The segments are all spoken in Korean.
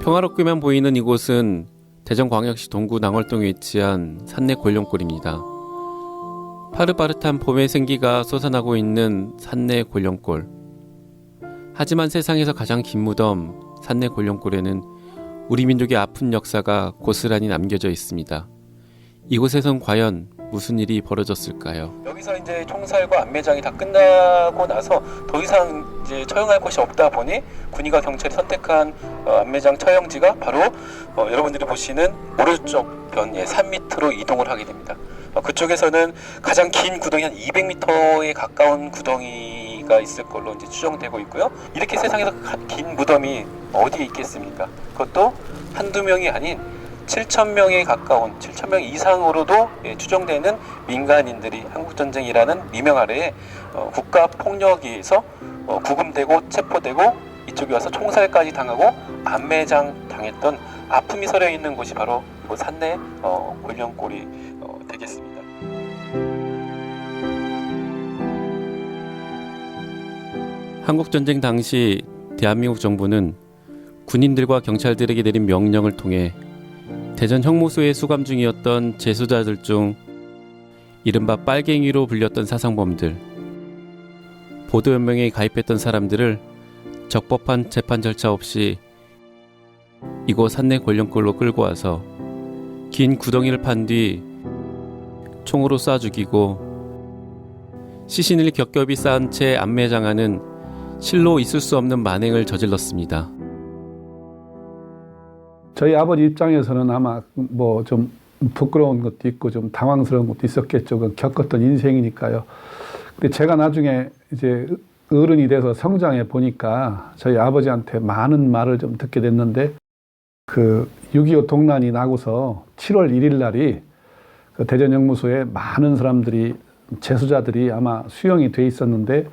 평화롭게만 보이는 이곳은 대전광역시 동구 낭월동에 위치한 산내 골룡골입니다. 파릇파릇한 봄의 생기가 솟아나고 있는 산내 골룡골. 하지만 세상에서 가장 긴 무덤 산내 골룡골에는 우리 민족의 아픈 역사가 고스란히 남겨져 있습니다. 이곳에선 과연 무슨 일이 벌어졌을까요? 여기서 이제 총살과 안매장이 다 끝나고 나서 더 이상 이제 처형할 곳이 없다 보니 군의과 경찰이 선택한 안매장 처형지가 바로 여러분들이 보시는 오른쪽 변의 산 밑으로 이동을 하게 됩니다. 그쪽에서는 가장 긴 구덩이 한 200m에 가까운 구덩이가 있을 걸로 이제 추정되고 있고요. 이렇게 세상에서 긴 무덤이 어디에 있겠습니까? 그것도 한두 명이 아닌 7,000명에 가까운 7,000명 이상으로도 추정되는 민간인들이 한국전쟁이라는 미명 아래에 국가폭력에 의해서 구금되고 체포되고 이쪽에 와서 총살까지 당하고 안매장 당했던 아픔이 서려 있는 곳이 바로 이곳 산내 골룡골이 되겠습니다. 한국전쟁 당시 대한민국 정부는 군인들과 경찰들에게 내린 명령을 통해 대전 형무소에 수감 중이었던 재소자들 중 이른바 빨갱이로 불렸던 사상범들, 보도연맹에 가입했던 사람들을 적법한 재판 절차 없이 이곳 산내 골룡골로 끌고 와서 긴 구덩이를 판 뒤 총으로 쏴 죽이고 시신을 겹겹이 쌓은 채 안매장하는 실로 있을 수 없는 만행을 저질렀습니다. 저희 아버지 입장에서는 아마 뭐 좀 부끄러운 것도 있고 좀 당황스러운 것도 있었겠죠. 겪었던 인생이니까요. 근데 제가 나중에 이제 어른이 돼서 성장해 보니까 저희 아버지한테 많은 말을 좀 듣게 됐는데, 그 6.25 동란이 나고서 7월 1일 날이 그 대전 형무소에 많은 사람들이, 재수자들이 아마 수용이 돼 있었는데,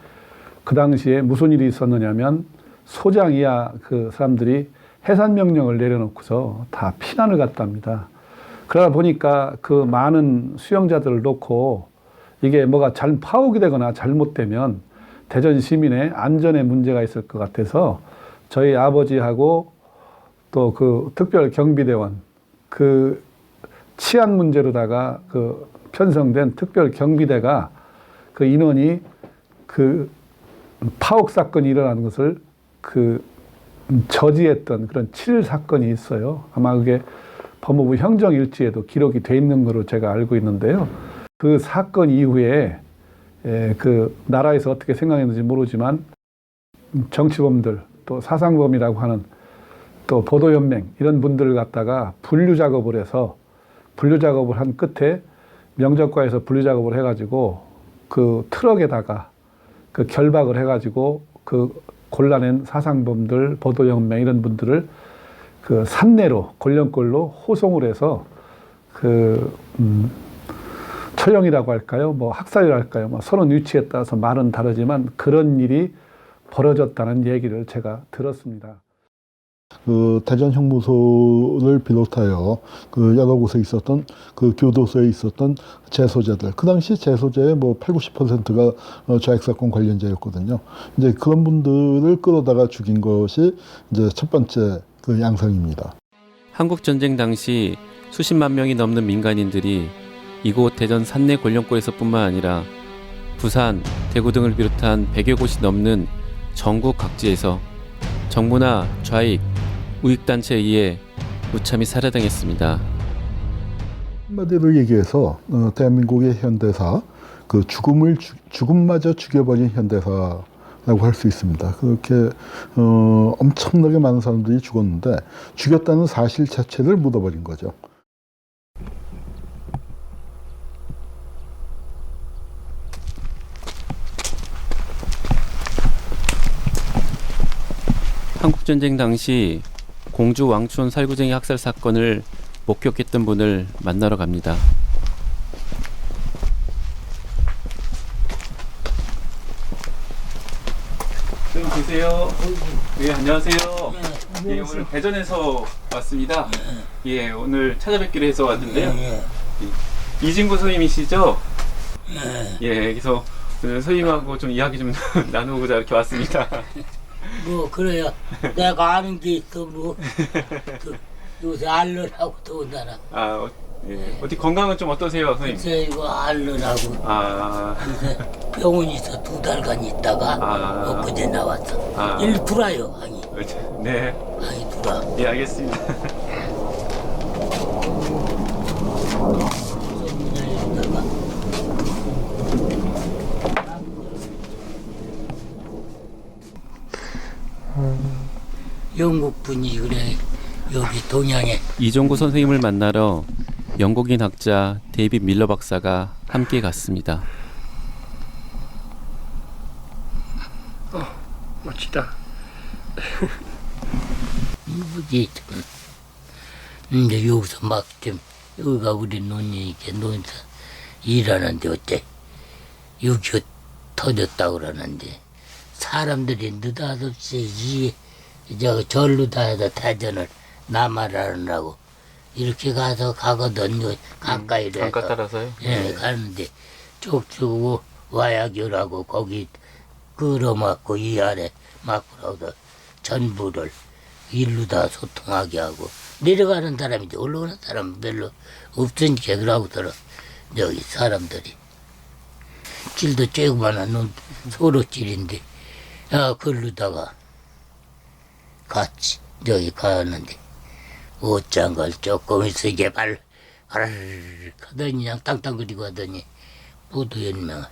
그 당시에 무슨 일이 있었느냐면 소장 이하 그 사람들이 해산명령을 내려놓고서 다 피난을 갔답니다. 그러다 보니까 그 많은 수용자들을 놓고 이게 뭐가 잘 파악이 되거나 잘못되면 대전 시민의 안전에 문제가 있을 것 같아서 저희 아버지하고 또 그 특별경비대원, 그 치안 문제로다가 그 편성된 특별경비대가 그 인원이 그 파옥 사건이 일어나는 것을 그 저지했던 그런 7.1 사건이 있어요. 아마 그게 법무부 행정일지에도 기록이 돼 있는 거로 제가 알고 있는데요. 그 사건 이후에 그 나라에서 어떻게 생각했는지 모르지만 정치범들, 또 사상범이라고 하는 또 보도연맹 이런 분들을 갖다가 분류 작업을 해서, 분류 작업을 한 끝에 명적과에서 분류 작업을 해가지고 그 트럭에다가 그 결박을 해가지고 그 골라낸 사상범들, 보도연맹 이런 분들을 그 산내로 골룡골로 호송을 해서 그 처형이라고 할까요? 뭐 학살이라고 할까요? 뭐 서로 위치에 따라서 말은 다르지만 그런 일이 벌어졌다는 얘기를 제가 들었습니다. 그 대전 형무소를 비롯하여 그 여러 곳에 있었던 그 교도소에 있었던 재소자들, 그 당시 재소자의 뭐 80~90%가 좌익사건 관련자였거든요. 이제 그런 분들을 끌어다가 죽인 것이 이제 첫 번째 그 양상입니다. 한국전쟁 당시 수십만 명이 넘는 민간인들이 이곳 대전 산내 골룡골에서뿐만 아니라 부산, 대구 등을 비롯한 100여 곳이 넘는 전국 각지에서 정부나 좌익, 우익단체에 의해 무참히 살해당했습니다. 한마디로 얘기해서 대한민국의 현대사, 그 죽음마저 죽여버린 현대사라고 할 수 있습니다. 그렇게 엄청나게 많은 사람들이 죽었는데 죽였다는 사실 자체를 묻어버린 거죠. 한국전쟁 당시 공주 왕촌 살구쟁이 학살 사건을 목격했던 분을 만나러 갑니다. 좀 계세요. 네, 안녕하세요. 예, 오늘 대전에서 왔습니다. 예, 오늘 찾아뵙기로 해서 왔는데요. 예, 이진구 선임이시죠? 예, 그래서 선임하고 좀 이야기 좀 나누고자 이렇게 왔습니다. 뭐 그래야 내가 아는 게 있어 뭐 그, 요새 알르라고 더군다나 어디 건강은 좀 어떠세요, 선생님? 글쎄 이거 알르라고 아, 요새 병원에서 2달간 있다가 엊그제 나왔어. 일 돌아요 항이 네, 항이 돌아. 예, 알겠습니다. 영국 분이 그래 여기 동양에 이종구 선생님을 만나러 영국인 학자 데이빗 밀러 박사가 함께 갔습니다. 멋지다. 이쁘지. 이제 여기서 막 좀 여기가 우리 논이니까 논에서 일하는데 어째 6.25 터졌다고 그러는데 사람들이 느닷없이 저 절로 다 해서 대전을 남하라느라고 이렇게 가거든요. 가까이로 해서. 강가 따라서요? 예, 가는데 쪽주고 와야교라고 거기 끌어막고 이 아래 막으라고 전부를 일로 다 소통하게 하고 내려가는 사람이지 올라오는 사람은 별로 없으니까 그러고 들어 여기 사람들이 길도 쬐고만한 놈 소로길인데 야 걸르다가 같이 여기 가는데 옷장걸 조금 있어 이게 발 하더니 그냥 땅땅거리고 하더니 보도연명을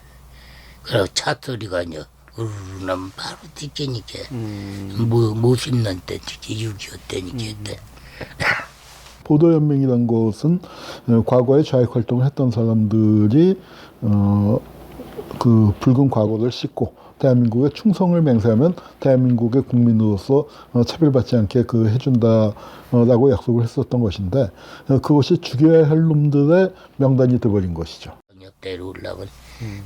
그리고 차 소리가 이제 우르르 나면 바로 뒤깨니까 뭐 씹는 때 특히 6.25 때니까 그때 보도연맹이란 것은 과거에 좌익 활동을 했던 사람들이 그 붉은 과거를 씻고 대한민국에 충성을 맹세하면 대한민국의 국민으로서 차별받지 않게 해준다라고 약속을 했었던 것인데 그것이 죽여야 할 놈들의 명단이 돼버린 것이죠. 역대로 올라온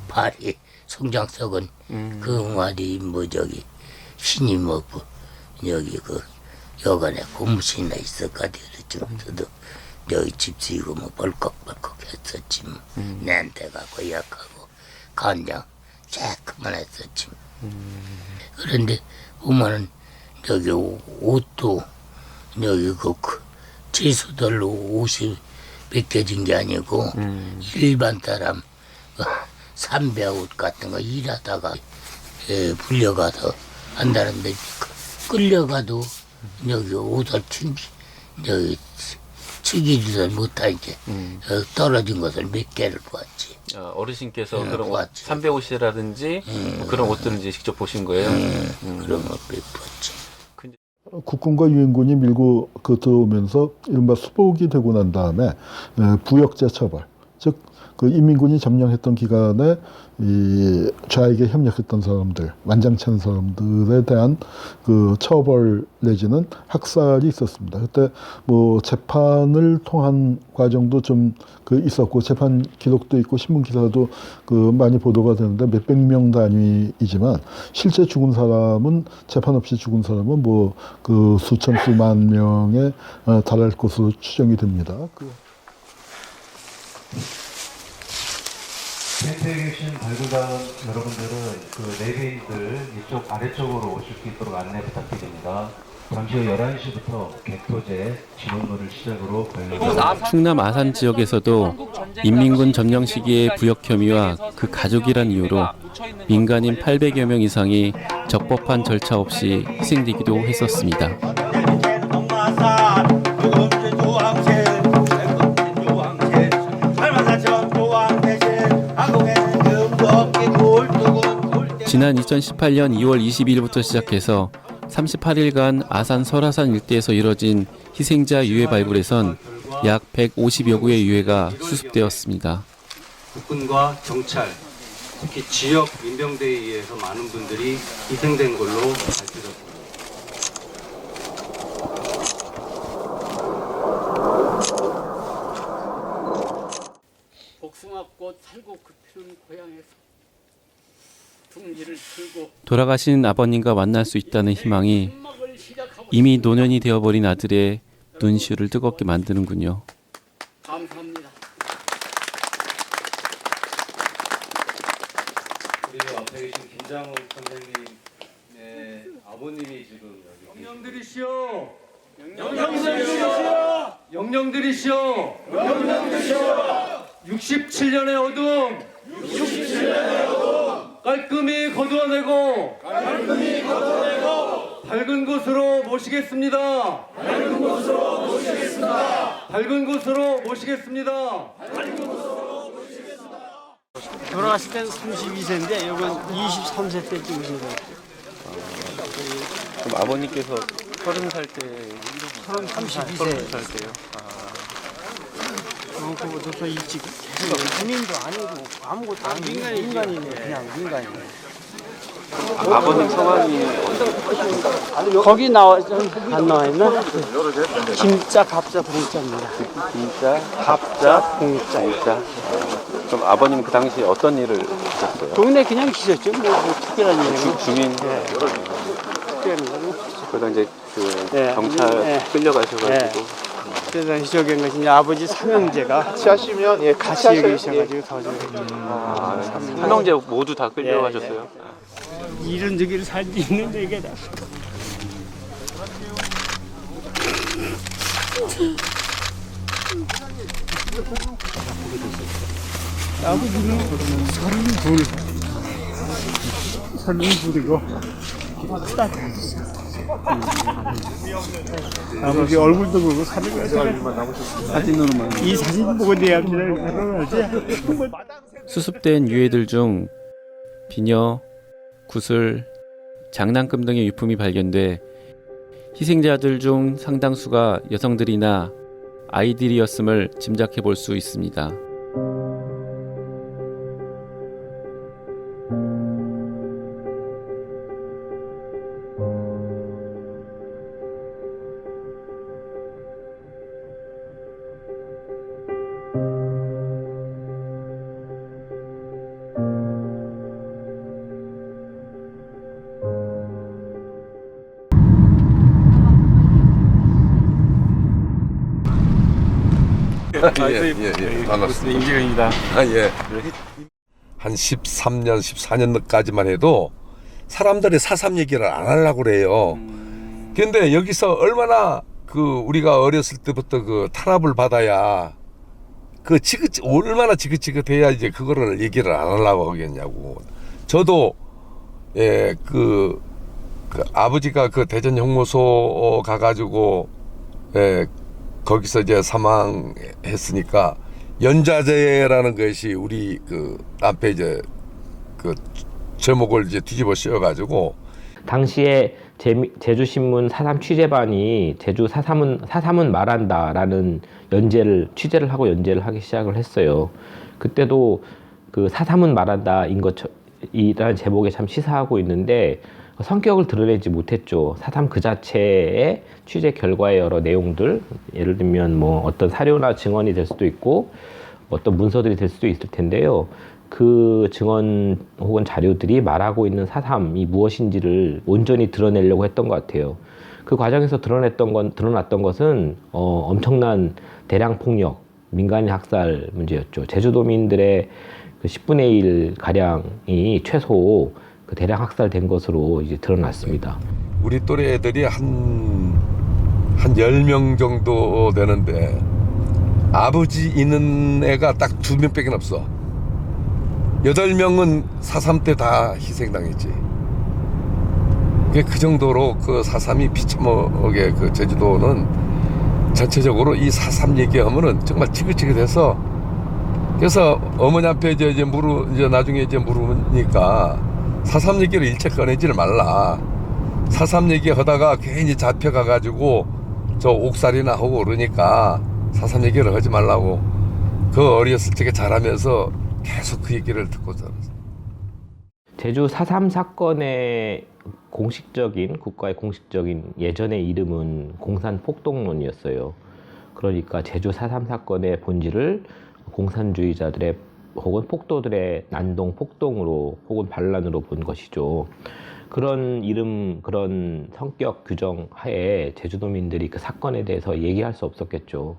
발이 성장석은 그 응아리 뭐 저기 신이 뭐고 여기 그 여간에 고무신이나 있었거든 그래도 여기 집수이고 뭐 벌컥벌컥 했었지 뭐 내한테 가고 약하고 간장 쬐끄만 했었지 그런데 보면은 여기 옷도 여기 그 제수들로 옷이 벗겨진 게 아니고 일반 사람 삼배 옷 같은 거 일하다가 불려가서 한다는데 끌려가도 여기 옷을 여기 치기를 못하니까 떨어진 것을 몇 개를 보았지. 어르신께서 그런 보았지. 삼배 옷이라든지 뭐 그런 옷들을 이제 직접 보신 거예요? 그런 거 몇 보았지. 국군과 유엔군이 밀고 들어오면서 이른바 수복이 되고 난 다음에 부역제 처벌, 즉 그 인민군이 점령했던 기간에 이 좌익에 협력했던 사람들, 완장치 않은 사람들에 대한 그 처벌 내지는 학살이 있었습니다. 그때 뭐 재판을 통한 과정도 좀 있었고 재판 기록도 있고 신문 기사도 많이 보도가 되는데 몇백 명 단위이지만 실제 죽은 사람은 재판 없이 죽은 사람은 뭐 수천 수만 명에 달할 것으로 추정이 됩니다. 텐트에 계신 발굴단 여러분들은 내빈들 이쪽 아래쪽으로 오실 수 있도록 안내 부탁드립니다. 잠시 후 11시부터 객토제 진원로를 시작으로 충남 아산 지역에서도 인민군 점령 시기의 부역 혐의와 그 가족이란 이유로 민간인 800여 명 이상이 적법한 절차 없이 희생되기도 했었습니다. 지난 2018년 2월 22일부터 시작해서 38일간 아산 설화산 일대에서 이뤄진 희생자 유해 발굴에선 약 150여 구의 유해가 수습되었습니다. 국군과 경찰, 특히 지역 민병대에 의해서 많은 분들이 희생된 걸로 밝혀졌습니다. 복숭아꽃 살고 피는 고향에서 둥지를 틀고 돌아가신 아버님과 만날 수 있다는 희망이 이미 노년이 되어버린 아들의 눈시울을 뜨겁게 만드는군요. 감사합니다. 우리 앞에 계신 김장욱 선생님의 아버님 영령 들이시오. 67년의 어둠. 깔끔히 거두어내고 밝은 곳으로 모시겠습니다. 돌아갔을 때는 32세인데 여건 23세 때 찍으신 거예요. 그럼 아버님께서 30살 때 32세. 때요. 그거부터 일찍 군인도 아니고 아무것도 아니고 민간이네. 그냥 민간이네. 아버님 성함이 거기 안 나와 있나? 김자 갑자 봉자입니다. 진짜 갑자 봉자. 진짜. 그럼 아버님 그 당시 어떤 일을 하셨어요? 동네 그냥 계셨죠. 뭐 특별한 일은 주민. 특별한 일은. 그러다 이제 그 네. 경찰 네. 끌려가셔가지고. 그래서 저기 이제 아버지 삼형제가 같이 하시면 같이 계셔가지고 더 삼형제 모두 다 끌려가셨어요? 이런 저기를 살 수 있는 데가 다. 아버지는 32이고 아버지 얼굴도 보고 사진으로만 이 사진 보고 내 앞을 알아야지. 수습된 유해들 중 비녀, 구슬, 장난감 등의 유품이 발견돼 희생자들 중 상당수가 여성들이나 아이들이었음을 짐작해 볼 수 있습니다. 반갑습니다. 임지근입니다. 예. 한 13년, 14년까지만 해도 사람들이 4.3 얘기를 안 하려고 그래요. 근데 여기서 얼마나 우리가 어렸을 때부터 탄압을 받아야 얼마나 지긋지긋해야 이제 그거를 얘기를 안 하려고 하겠냐고. 저도 아버지가 대전 형무소 가가지고 거기서 이제 사망했으니까 연좌제라는 것이 우리 앞에 이제 제목을 이제 뒤집어 씌워가지고 당시에 제주신문 4.3 취재반이 제주 4.3은 말한다라는 취재를 하고 연재를 하기 시작을 했어요. 그때도 4.3은 말한다인 이라는 제목에 참 시사하고 있는데 성격을 드러내지 못했죠. 4.3 그 자체의 취재 결과의 여러 내용들, 예를 들면 뭐 어떤 사료나 증언이 될 수도 있고 어떤 문서들이 될 수도 있을 텐데요. 그 증언 혹은 자료들이 말하고 있는 4.3이 무엇인지를 온전히 드러내려고 했던 것 같아요. 그 과정에서 드러났던 것은 엄청난 대량 폭력, 민간인 학살 문제였죠. 제주도민들의 10분의 1 가량이 최소 대량 학살된 것으로 이제 드러났습니다. 우리 또래 애들이 한 10명 정도 되는데 아버지 있는 애가 딱 2명밖에 없어. 8명은 4.3 때 다 희생당했지. 그 정도로 4.3이 비참하게 제주도는 전체적으로 이 4.3 얘기하면은 정말 지긋지긋해서, 그래서 어머니 앞에 이제 나중에 이제 물으니까 4.3 얘기를 일체 꺼내지를 말라. 4.3 얘기 하다가 괜히 잡혀가가지고 저 옥살이나 하고 그러니까 4.3 얘기를 하지 말라고. 어렸을 적에 자라면서 계속 그 얘기를 듣고 살았어요. 제주 4.3 사건의 국가의 공식적인 예전의 이름은 공산폭동론이었어요. 그러니까 제주 4.3 사건의 본질을 공산주의자들의 혹은 폭도들의 난동 폭동으로 혹은 반란으로 본 것이죠. 그런 이름, 그런 성격 규정 하에 제주도민들이 그 사건에 대해서 얘기할 수 없었겠죠.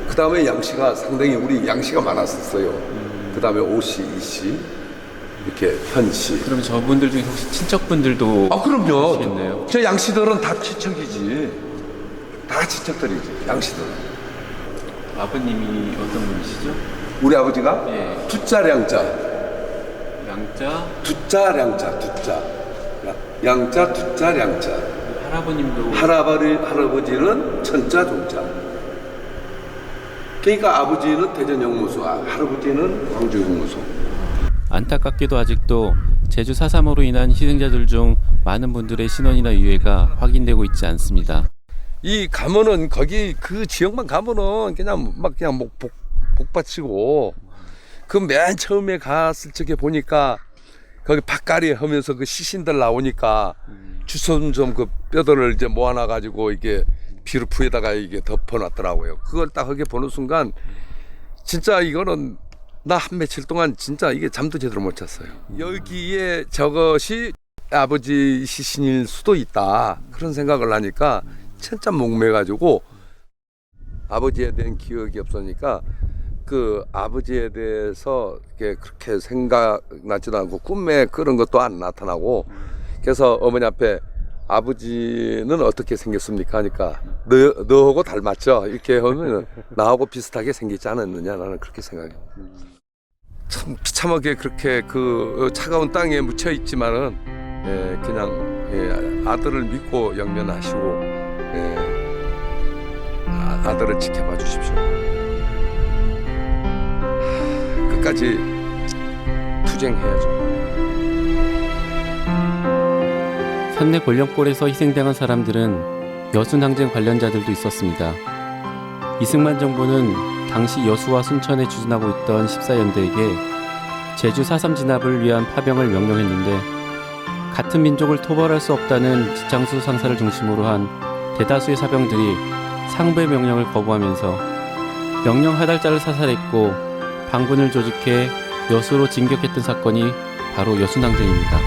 그 다음에 양씨가 상당히 우리 양씨가 많았었어요. 그 다음에 오씨, 이씨. 이렇게 현씨. 그럼 저분들 중에 혹시 친척분들도 아 그럼요. 계시겠네요? 저 양씨들은 다 친척이지. 다 친척들이지. 양씨들은. 아버님이 어떤 분이시죠? 우리 아버지가 예. 두자량자. 양자, 두자량자. 양자 두자량자. 할아버님도 할아버지는 천자 종자. 그러니까 아버지는 대전 형무소, 할아버지는 광주 형무소. 안타깝게도 아직도 제주 4.3으로 인한 희생자들 중 많은 분들의 신원이나 유해가 확인되고 있지 않습니다. 이 가면은 거기 그 지역만 가면은 그냥 막 그냥 복받치고 그 맨 처음에 갔을 적에 보니까 거기 밭갈이 하면서 그 시신들 나오니까 주섬좀 그 뼈들을 이제 모아놔 가지고 이게 비루프에다가 이게 덮어놨더라고요. 그걸 딱 하게 보는 순간 진짜 이거는 나 한 며칠 동안 진짜 이게 잠도 제대로 못 잤어요. 여기에 저것이 아버지 시신일 수도 있다 그런 생각을 하니까 진짜 목매가지고 아버지에 대한 기억이 없으니까 그 아버지에 대해서 그렇게 생각나지도 않고 꿈에 그런 것도 안 나타나고 그래서 어머니 앞에 아버지는 어떻게 생겼습니까 하니까 너하고 닮았죠 이렇게 하면 나하고 비슷하게 생기지 않았느냐 나는 그렇게 생각해요. 참 비참하게 그렇게 그 차가운 땅에 묻혀 있지만은 그냥 아들을 믿고 영면하시고 아들을 지켜봐 주십시오. 끝까지 투쟁해야죠. 산내 권력골에서 희생당한 사람들은 여순항쟁 관련자들도 있었습니다. 이승만 정부는 당시 여수와 순천에 주둔하고 있던 14연대에게 제주 4.3 진압을 위한 파병을 명령했는데 같은 민족을 토벌할 수 없다는 지창수 상사를 중심으로 한 대다수의 사병들이 상부의 명령을 거부하면서 명령 하달자를 사살했고 반군을 조직해 여수로 진격했던 사건이 바로 여순항쟁입니다.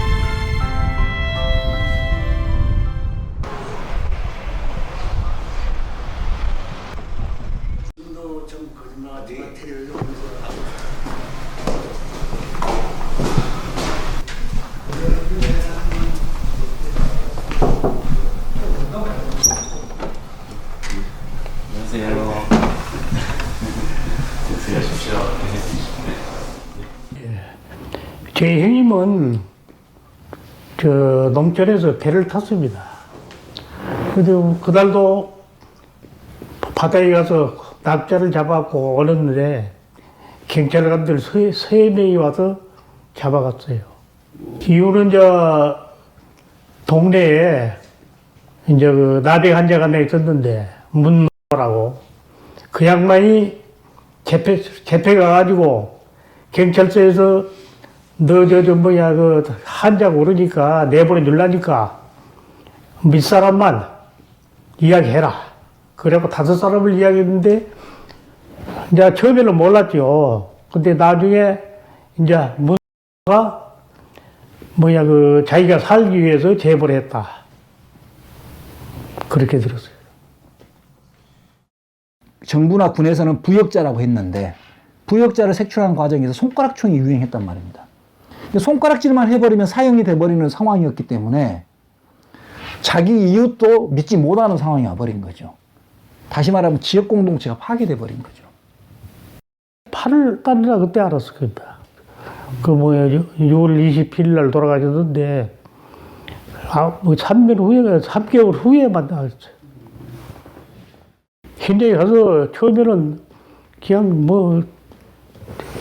제 형님은 저 농촌에서 배를 탔습니다. 그래도 그날도 바다에 가서 납자를 잡아갖고 오는데 경찰관들 세 명이 와서 잡아갔어요. 이유는 저 동네에 이제 그 나대 환자가 하나 있었는데 문라고 그 양반이 재패 가가지고 경찰서에서 너 그 환자가 오르니까 내보내 줄라니까 밑사람만 이야기해라. 그래갖고 5사람을 이야기했는데 이제 처음에는 몰랐죠. 근데 나중에 이제 문가 그 자기가 살기 위해서 제보를 했다. 그렇게 들었어요. 정부나 군에서는 부역자라고 했는데 부역자를 색출하는 과정에서 손가락총이 유행했단 말입니다. 손가락질만 해버리면 사형이 돼버리는 상황이었기 때문에 자기 이웃도 믿지 못하는 상황이 와버린 거죠. 다시 말하면 지역 공동체가 파괴돼 버린 거죠. 8월 달이라 그때 알았을 겁니다. 6월 27일 날 돌아가셨는데 3개월 후에만 나왔어요. 현장에 가서 처음에는 그냥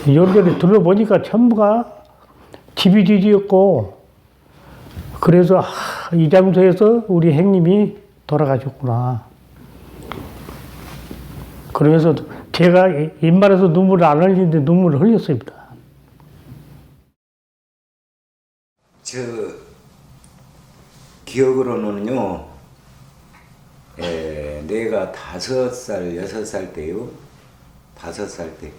이런저런 둘러보니까 전부가 집이 뒤지였고 그래서 이 장소에서 우리 형님이 돌아가셨구나. 그러면서 제가 입만에서 눈물을 안 흘리는데 눈물을 흘렸습니다. 저 기억으로는요, 내가 5살, 6살 때요. 5살 때.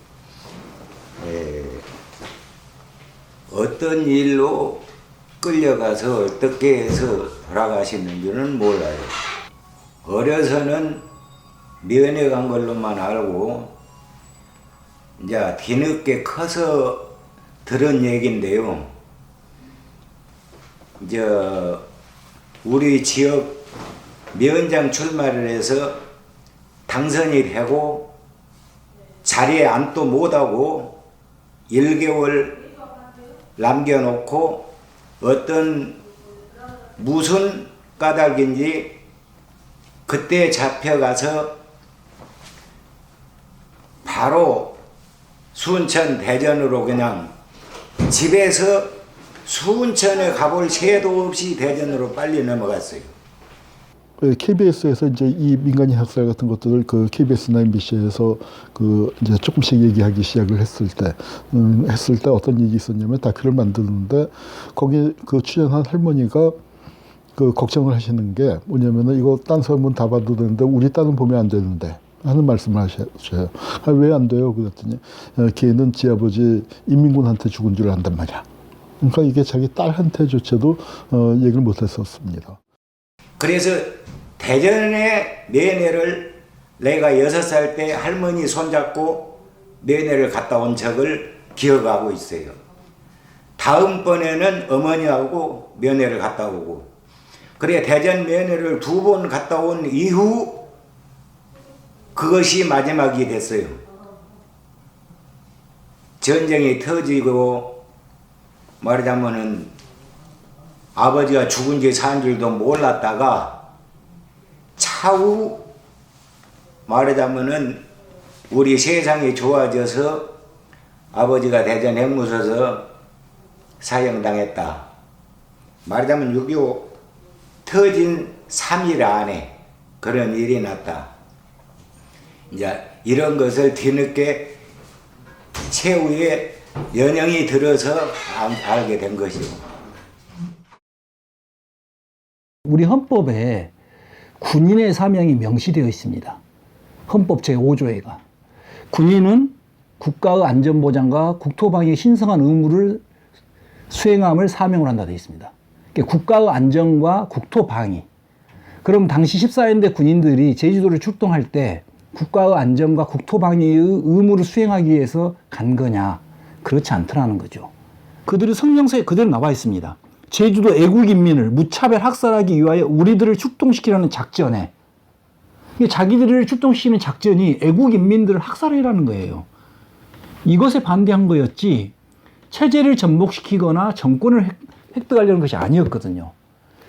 어떤 일로 끌려가서 어떻게 해서 돌아가시는지는 몰라요. 어려서는 면회 간 걸로만 알고 이제 뒤늦게 커서 들은 얘기인데요. 우리 지역 위원장 출마를 해서 당선이 되고 자리에 앉도 못하고 1개월 남겨놓고 어떤 무슨 까닭인지 그때 잡혀가서 바로 순천 대전으로 그냥 집에서 순천에 가볼 새도 없이 대전으로 빨리 넘어갔어요. KBS에서 이제 이 민간인 학살 같은 것들을 그 KBS나 MBC에서 그 이제 조금씩 얘기하기 시작을 했을 때 어떤 일이 있었냐면 다큐를 만드는데 거기 그 출연한 할머니가 그 걱정을 하시는 게 뭐냐면은 이거 딴 사람은 다 봐도 되는데 우리 딸은 보면 안 되는데 하는 말씀을 하셔요. 왜 안 돼요? 그랬더니 걔는 지 아버지 인민군한테 죽은 줄 안단 말이야. 그러니까 이게 자기 딸한테조차도 얘기를 못 했었습니다. 그래서 대전에 면회를 내가 6살 때 할머니 손잡고 면회를 갔다 온 적을 기억하고 있어요. 다음번에는 어머니하고 면회를 갔다 오고, 그래 대전 면회를 2번 갔다 온 이후 그것이 마지막이 됐어요. 전쟁이 터지고 말하자면은 아버지가 죽은지 산 줄도 몰랐다가 차후 말하자면은 우리 세상이 좋아져서 아버지가 대전 핵무소에서 사형당했다. 말하자면 6.25 터진 3일 안에 그런 일이 났다. 이제 이런 것을 뒤늦게 최후에 연영이 들어서 알게 된 것이고. 우리 헌법에 군인의 사명이 명시되어 있습니다. 헌법 제5조에가. 군인은 국가의 안전보장과 국토방위의 신성한 의무를 수행함을 사명을 한다 되어 있습니다. 그러니까 국가의 안전과 국토방위. 그럼 당시 14연대 군인들이 제주도를 출동할 때 국가의 안전과 국토방위의 의무를 수행하기 위해서 간 거냐? 그렇지 않더라는 거죠. 그들의 성명서에 그대로 나와 있습니다. 제주도 애국인민을 무차별 학살하기 위하여 우리들을 출동시키려는 작전에, 자기들을 출동시키는 작전이 애국인민들을 학살이라는 거예요. 이것에 반대한 거였지 체제를 전복시키거나 정권을 획득하려는 것이 아니었거든요.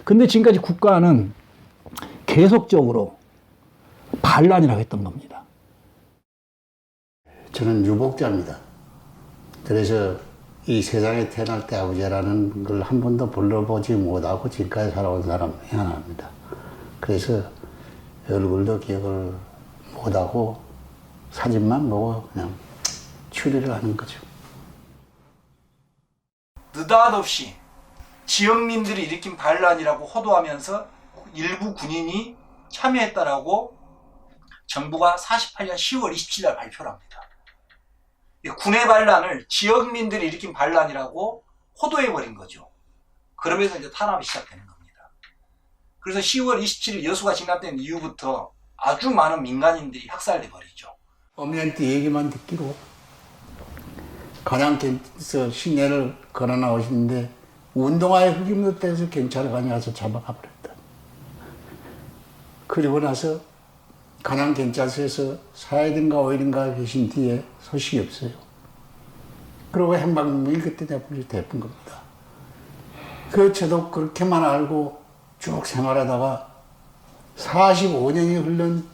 근데 지금까지 국가는 계속적으로 반란이라고 했던 겁니다. 저는 유복자입니다. 그래서 이 세상에 태어날 때 아버지라는 걸 한 번도 불러보지 못하고 지금까지 살아온 사람 하나입니다. 그래서 얼굴도 기억을 못하고 사진만 보고 그냥 추리를 하는 거죠. 느닷없이 지역민들이 일으킨 반란이라고 호도하면서 일부 군인이 참여했다라고 정부가 48년 10월 27일 날 발표를 합니다. 군의 반란을 지역민들이 일으킨 반란이라고 호도해버린 거죠. 그러면서 이제 탄압이 시작되는 겁니다. 그래서 10월 27일 여수가 진압된 이후부터 아주 많은 민간인들이 학살돼 버리죠. 어머니한테 얘기만 듣기로 가량께서 시내를 걸어 나오시는데 운동화에 흙이 묻어서 경찰관이 와서 잡아가 버렸다. 그리고 나서 가량경찰서에서 4일인가 5일인가 계신 뒤에 소식이 없어요. 그리고 행방불명이 그때 돼버린 겁니다. 저도 그렇게만 알고 쭉 생활하다가 45년이 흘른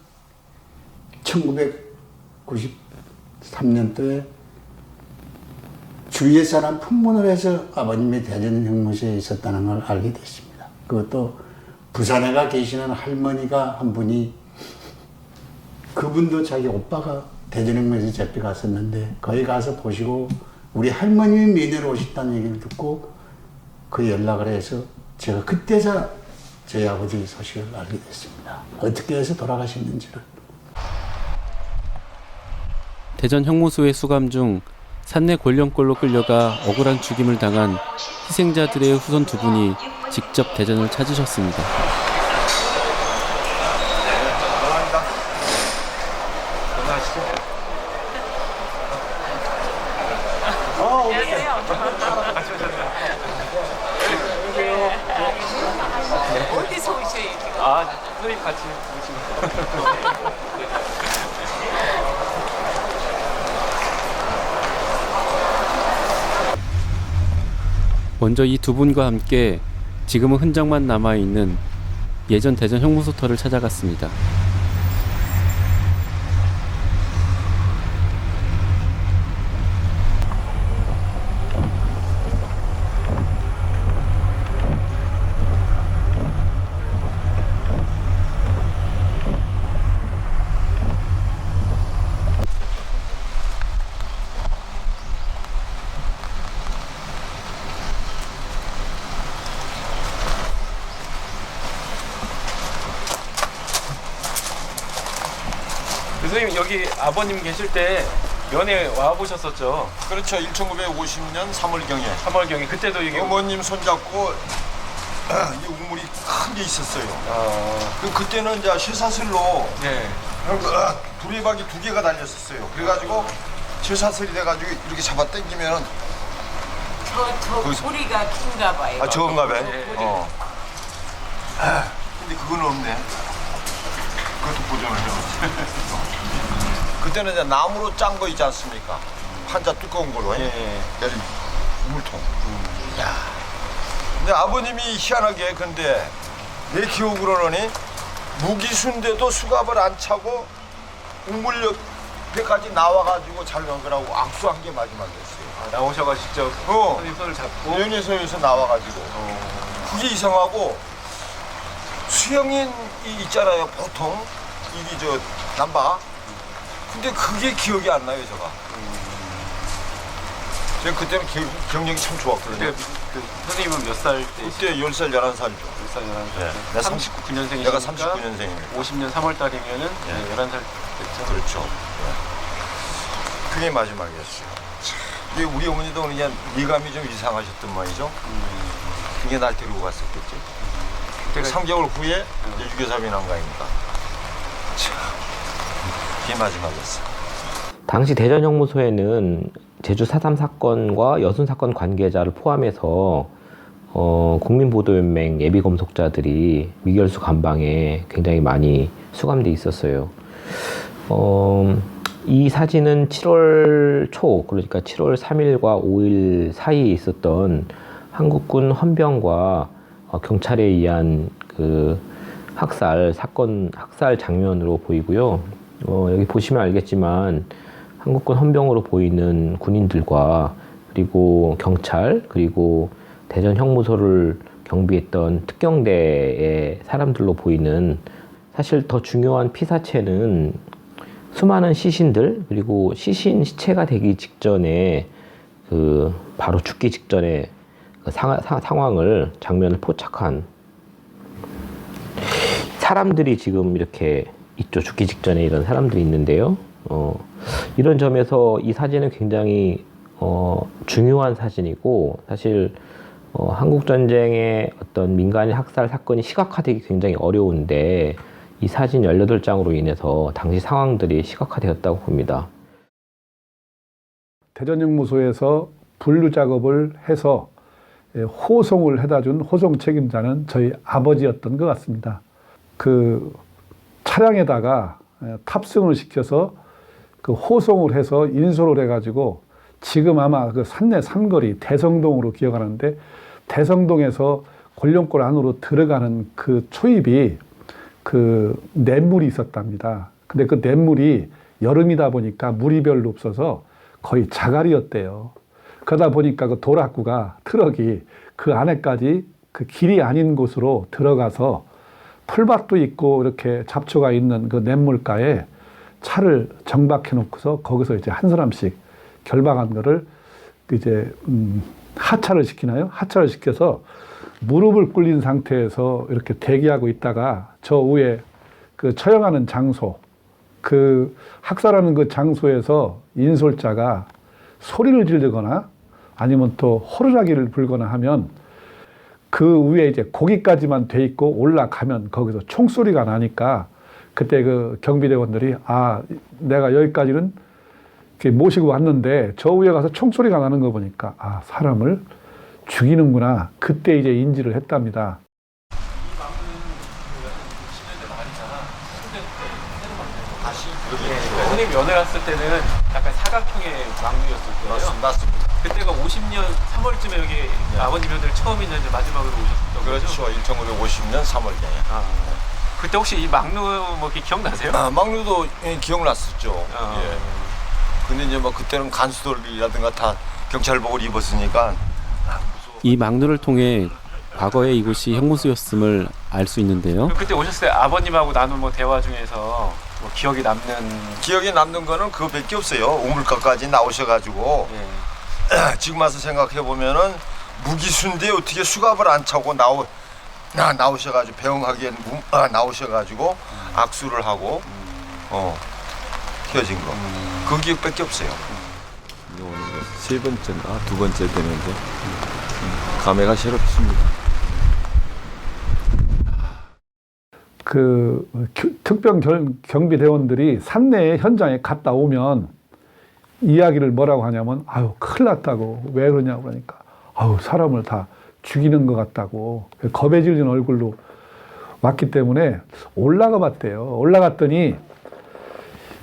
1993년도에 주위의 사람 풍문을 해서 아버님이 대전 형무소에 있었다는 걸 알게 됐습니다. 그것도 부산에 가 계시는 할머니가 한 분이, 그분도 자기 오빠가 대전 형무소에 잡혀갔었는데 거기 가서 보시고 우리 할머님이 면회로 오셨다는 얘기를 듣고 그 연락을 해서 제가 그때서 저희 아버지 소식을 알게 됐습니다. 어떻게 해서 돌아가셨는지를. 대전 형무소의 수감 중 산내 골령골로 끌려가 억울한 죽임을 당한 희생자들의 후손 2분이 직접 대전을 찾으셨습니다. 안녕하세요. 어디서 오셔요? 아, 선생님 같이 오시면. 먼저 이 두 분과 함께 지금은 흔적만 남아있는 예전 대전 형무소터를 찾아갔습니다. 선생님 여기 아버님 계실 때 면회 와 보셨었죠? 그렇죠. 1950년 3월경에. 3월경에 그때도 이게 어머님 손잡고 이 우물이 큰 게 있었어요. 그때는 이제 쇠사슬로 두레박이 2개가 달렸었어요. 그래가지고 쇠사슬이 돼가지고 이렇게 잡아 당기면은 저 뿌리가 긴가 봐요. 아 저건가 봐요. 근데 그건 없네. 그것도 보존을 해놓지. 그때는 이제 나무로 짠 거 있지 않습니까? 판자 두꺼운 걸로. 내린 우물통. 야. 근데 아버님이 희한하게 근데 내 기억으로는 무기수인데도 수갑을 안 차고 우물 옆에까지 나와가지고 잘 넣은 거라고 악수한 게 마지막이었어요. 아, 나오셔가지고 직접 선생님 손을 잡고 연예소에서 나와가지고 그게 이상하고 수영인 있잖아요. 보통 이게 저 남바. 근데 그게 기억이 안 나요, 제가. 제가 그때는 경력이 참 좋았거든요. 그 선생님은 몇 살 때? 그때 10살, 11살이죠. 10살, 11살. 네. 내가 39년생이니까 내가 39년생이니까. 50년 3월 달이면은 11살 됐죠. 그렇죠. 그게 마지막이었어요. 이게 우리 어머니도 그냥 미감이 좀 이상하셨단 말이죠. 그게 날 데리고 갔었겠지. 그때 3개월 후에 유교사비 난 거니까. 참, 그게 마지막이었어. 당시 대전 형무소에는 제주 4.3 사건과 여순 사건 관계자를 포함해서 국민보도연맹 예비검속자들이 미결수 감방에 굉장히 많이 수감돼 있었어요. 이 사진은 7월 초, 그러니까 7월 3일과 5일 사이에 있었던 한국군 헌병과 경찰에 의한 그 학살 장면으로 보이고요. 여기 보시면 알겠지만 한국군 헌병으로 보이는 군인들과 그리고 경찰 그리고 대전 형무소를 경비했던 특경대의 사람들로 보이는, 사실 더 중요한 피사체는 수많은 시신들 그리고 시체가 되기 직전에 바로 죽기 직전에 그 상황을 장면을 포착한 사람들이 지금 이렇게 있죠. 죽기 직전에 이런 사람들이 있는데요. 이런 점에서 이 사진은 굉장히 중요한 사진이고, 사실 한국전쟁의 어떤 민간인 학살 사건이 시각화되기 굉장히 어려운데 이 사진 18장으로 인해서 당시 상황들이 시각화되었다고 봅니다. 대전형무소에서 분류 작업을 해서 호송을 해다 준 호송 책임자는 저희 아버지였던 것 같습니다. 그 차량에다가 탑승을 시켜서 그 호송을 해서 인솔을 해가지고 지금 아마 그 산내 삼거리 대성동으로 기억하는데, 대성동에서 권룡골 안으로 들어가는 그 초입이 그 냇물이 있었답니다. 근데 그 냇물이 여름이다 보니까 물이 별로 없어서 거의 자갈이었대요. 그러다 보니까 그 도락구가 트럭이 그 안에까지 그 길이 아닌 곳으로 들어가서 풀밭도 있고 이렇게 잡초가 있는 그 냇물가에 차를 정박해 놓고서 거기서 이제 한 사람씩 결박한 거를 이제 하차를 시키나요? 하차를 시켜서 무릎을 꿇린 상태에서 이렇게 대기하고 있다가 저 위에 그 처형하는 장소, 그 학살하는 그 장소에서 인솔자가 소리를 지르거나 아니면 또 호루라기를 불거나 하면 그 위에 이제 고기까지만 돼 있고 올라가면 거기서 총소리가 나니까 그때 그 경비대원들이 내가 여기까지는 이렇게 모시고 왔는데 저 위에 가서 총소리가 나는 거 보니까 사람을 죽이는구나. 그때 이제 인지를 했답니다. 선생님 연애 왔을 때는 약간 사각형의 막루였을 거예요. 맞습니다. 그때가 50년 3월쯤에 여기 아버님 현들 처음 있는데 마지막으로 오셨던 거죠? 그렇죠. 1950년 3월경에. 아, 그때 혹시 이 막루 뭐 이렇게 기억나세요? 막루도 기억났었죠. 예. 근데 이제 뭐 그때는 간수들이라든가 다 경찰복을 입었으니까. 이 막루를 통해 과거에 이곳이 형무소였음을 알 수 있는데요. 그때 오셨을 때 아버님하고 나눈 뭐 대화 중에서 뭐 기억이 남는 거는 그거밖에 없어요. 우물가까지 나오셔가지고 지금 와서 생각해 보면은 무기수인데 어떻게 수갑을 안 차고 나오셔가지고 배웅하기엔 나오셔가지고 악수를 하고 헤어진 거. 그 기억밖에 없어요. 오늘 세 번째인가 두 번째 되는데 감회가 새롭습니다. 그 특별 경비대원들이 산내 현장에 갔다 오면 이야기를 뭐라고 하냐면 아유 큰일 났다고. 왜 그러냐고 그러니까 아유 사람을 다 죽이는 것 같다고 겁에 질린 얼굴로 왔기 때문에 올라가 봤대요. 올라갔더니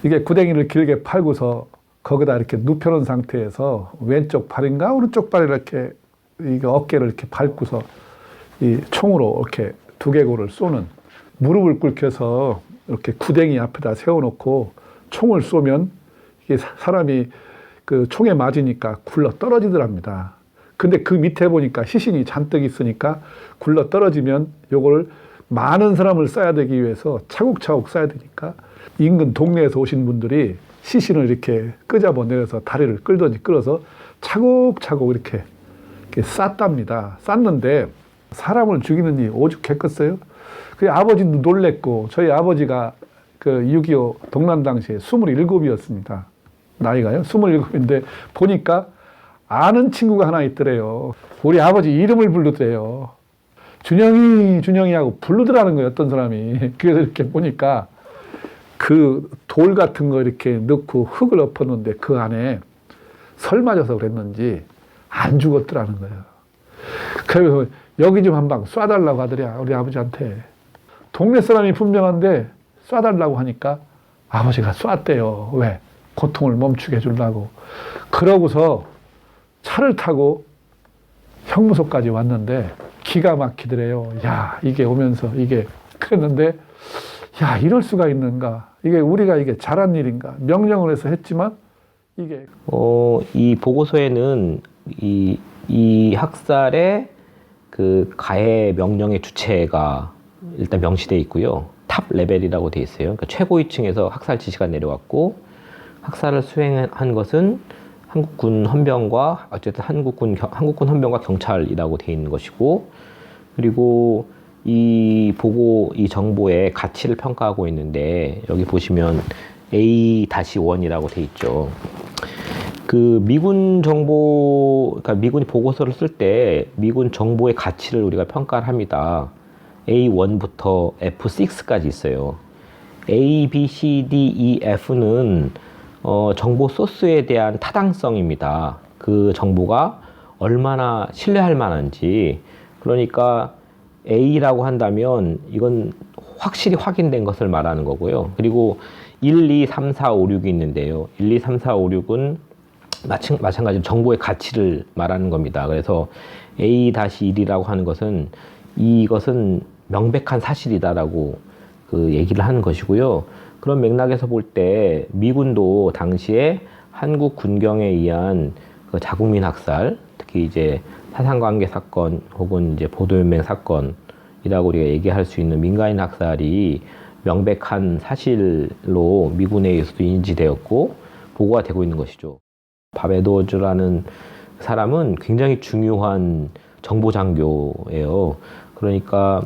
이게 구덩이를 길게 팔고서 거기다 이렇게 눕혀놓은 상태에서 왼쪽 발인가 오른쪽 발을 이렇게 이게 어깨를 이렇게 밟고서 이 총으로 이렇게 두개골을 쏘는, 무릎을 꿇혀서 이렇게 구덩이 앞에다 세워놓고 총을 쏘면 이게 사람이 그 총에 맞으니까 굴러 떨어지더랍니다. 근데 그 밑에 보니까 시신이 잔뜩 있으니까 굴러 떨어지면 요거를 많은 사람을 쏴야 되기 위해서 차곡차곡 쏴야 되니까 인근 동네에서 오신 분들이 시신을 이렇게 끄잡아 내려서 다리를 끌든지 끌어서 차곡차곡 이렇게 쌌답니다. 쌌는데 사람을 죽이는 이 오죽했겠어요? 그 아버지도 놀랬고, 저희 아버지가 그 6.25 동란 당시에 27이었습니다. 나이가요. 27인데 보니까 아는 친구가 하나 있더래요. 우리 아버지 이름을 부르더래요. 준영이 하고 부르더라는 거예요, 어떤 사람이. 그래서 이렇게 보니까 그 돌 같은 거 이렇게 넣고 흙을 엎었는데 그 안에 설 맞아서 그랬는지 안 죽었더라는 거예요. 그래서 여기 좀 한 방 쏴달라고 하더래, 우리 아버지한테. 동네 사람이 분명한데 쏴달라고 하니까 아버지가 쐈대요. 왜? 고통을 멈추게 해주려고. 그러고서 차를 타고 형무소까지 왔는데 기가 막히더래요. 야, 이게 오면서 이게 그랬는데, 야, 이럴 수가 있는가? 이게 우리가 이게 잘한 일인가? 명령을 해서 했지만 이게 이 보고서에는 이 학살의 그 가해 명령의 주체가 일단 명시되어 있고요. 탑 레벨이라고 되어 있어요. 그러니까 최고위층에서 학살 지시가 내려왔고, 학살을 수행한 것은 한국군 헌병과 어쨌든 한국군 헌병과 경찰이라고 되어 있는 것이고, 그리고 이 정보의 가치를 평가하고 있는데 여기 보시면 A-1이라고 되어 있죠. 그 미군 정보, 그러니까 미군이 보고서를 쓸 때 미군 정보의 가치를 우리가 평가를 합니다. A1부터 F6까지 있어요. A, B, C, D, E, F는 정보 소스에 대한 타당성입니다. 그 정보가 얼마나 신뢰할 만한지. 그러니까 A라고 한다면 이건 확실히 확인된 것을 말하는 거고요. 그리고 1, 2, 3, 4, 5, 6이 있는데요. 1, 2, 3, 4, 5, 6은 마찬가지로 정보의 가치를 말하는 겁니다. 그래서 A-1이라고 하는 것은 이것은 명백한 사실이다라고 그 얘기를 하는 것이고요. 그런 맥락에서 볼 때 미군도 당시에 한국 군경에 의한 그 자국민 학살, 특히 이제 사상관계 사건 혹은 이제 보도연맹 사건이라고 우리가 얘기할 수 있는 민간인 학살이 명백한 사실로 미군에 의해서도 인지되었고 보고가 되고 있는 것이죠. 밥 에드워즈라는 사람은 굉장히 중요한 정보장교예요. 그러니까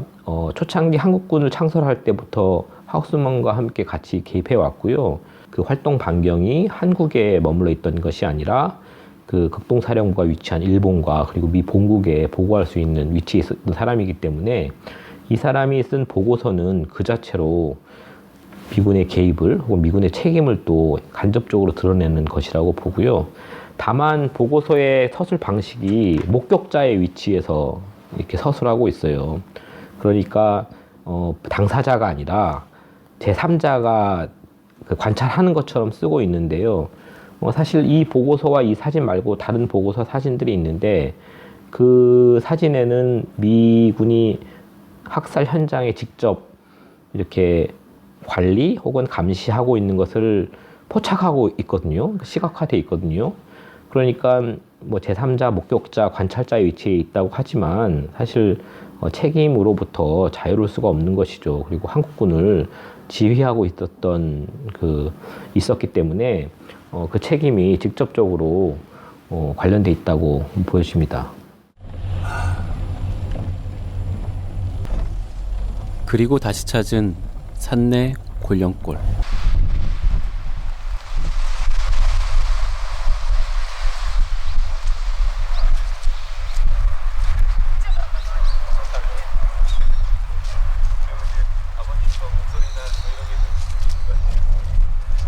초창기 한국군을 창설할 때부터 하우스먼과 함께 같이 개입해 왔고요. 그 활동 반경이 한국에 머물러 있던 것이 아니라 그 극동사령부가 위치한 일본과 그리고 미 본국에 보고할 수 있는 위치에 있었던 사람이기 때문에 이 사람이 쓴 보고서는 그 자체로 미군의 개입을 혹은 미군의 책임을 또 간접적으로 드러내는 것이라고 보고요. 다만 보고서의 서술 방식이 목격자의 위치에서 이렇게 서술하고 있어요. 그러니까 당사자가 아니라 제3자가 관찰하는 것처럼 쓰고 있는데요. 사실 이 보고서와 이 사진 말고 다른 보고서 사진들이 있는데 그 사진에는 미군이 학살 현장에 직접 이렇게 관리 혹은 감시하고 있는 것을 포착하고 있거든요. 시각화되어 있거든요. 그러니까 뭐 제3자, 목격자, 관찰자의 위치에 있다고 하지만 사실 책임으로부터 자유로울 수가 없는 것이죠. 그리고 한국군을 지휘하고 있었기 때문에 그 책임이 직접적으로 관련돼 있다고 보여집니다. 그리고 다시 찾은 산내 곤령골.